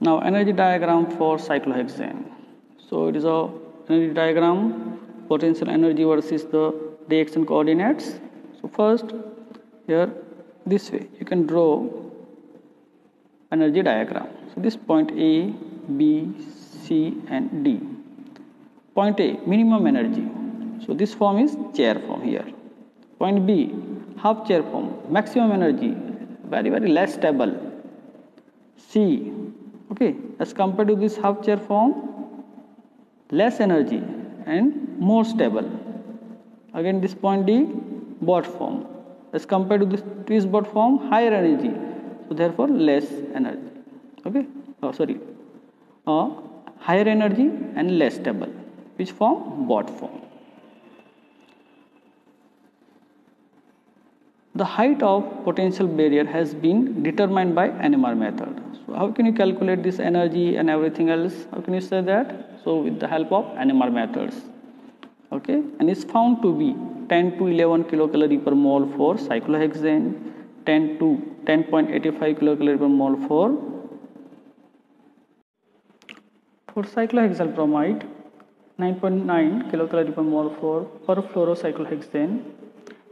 Now energy diagram for cyclohexane. So it is a energy diagram, potential energy versus the direction coordinates. So first here this way you can draw energy diagram. So this point A, B, C and D. Point A, minimum energy. So this form is chair form here. Point B, half chair form, maximum energy, very less stable. C, okay, as compared to this half chair form, less energy and more stable. Again this point D, boat form, as compared to this twist boat form, higher energy, so therefore less energy. Okay, higher energy and less stable. Which form? Boat form. The height of potential barrier has been determined by NMR method. So how can you calculate this energy and everything else? How can you say that? So with the help of NMR methods. Okay, and is found to be 10 to 11 kilocalorie per mole for cyclohexane, 10 to 10.85 kilocalorie per mole for cyclohexyl bromide, 9.9 kilocalorie per mole for perfluorocyclohexane.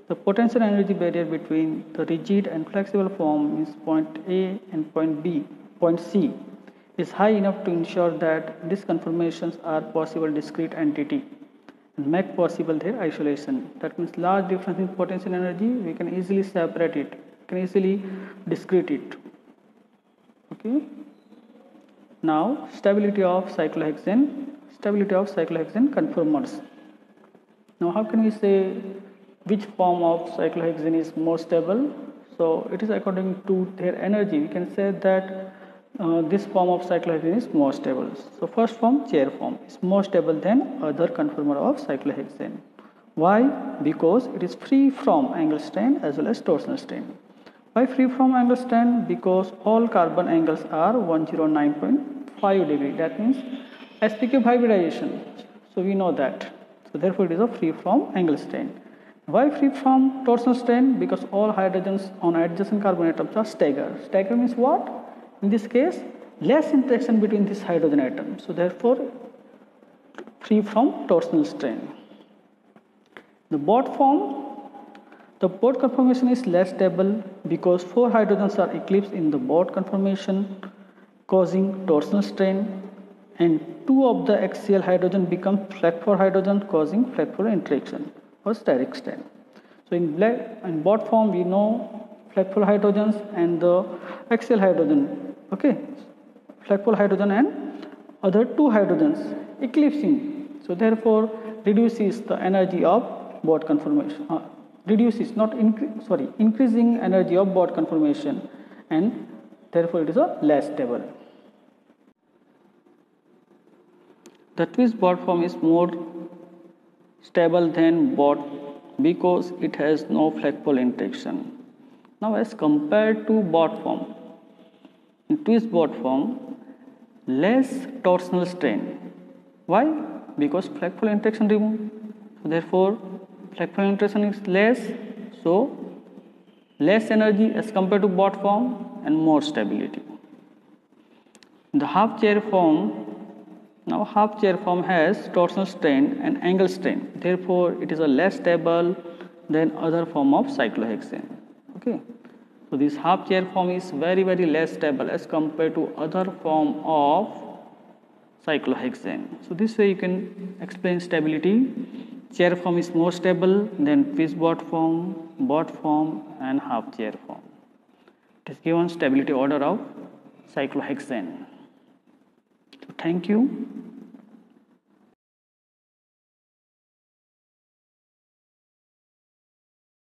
The potential energy barrier between the rigid and flexible form is point A and point C is high enough to ensure that these conformations are possible discrete entity and make possible their isolation. That means large difference in potential energy, we can easily separate it, can easily discrete it. Okay. Now stability of cyclohexane conformers. Now how can we say which form of cyclohexane is more stable? So it is according to their energy. We can say that this form of cyclohexane is more stable. So first form, chair form, is more stable than other conformer of cyclohexane. Why? Because it is free from angle strain as well as torsional strain. Why free from angle strain? Because all carbon angles are 109.5 degree. That means sp3 hybridization. So we know that. So therefore it is a free from angle strain. Why free from torsional strain? Because all hydrogens on adjacent carbon atoms are staggered. Stagger means what? In this case, less interaction between these hydrogen atoms. So therefore, free from torsional strain. The boat form, the boat conformation is less stable because 4 hydrogens are eclipsed in the boat conformation, causing torsional strain, and 2 of the axial hydrogen become flag 4 hydrogen, causing flag 4 interaction or steric strain. So in boat form we know flag 4 hydrogens and the axial hydrogen, okay, flag 4 hydrogen and other 2 hydrogens eclipsing. So therefore reduces the energy of boat conformation, increasing energy of boat conformation, and therefore it is a less stable. The twist boat form is more stable than boat because it has no flag pole interaction. Now as compared to boat form, in twist boat form, less torsional strain. Why? Because flag pole interaction removed. So therefore flag pole interaction is less, so less energy as compared to boat form and more stability. The half chair form, now half chair form has torsional strain and angle strain, therefore it is a less stable than other form of cyclohexane. Okay, so this half chair form is very less stable as compared to other form of cyclohexane. So this way you can explain stability. Chair form is more stable than twist boat form and half chair form. It is given stability order of cyclohexane. So thank you.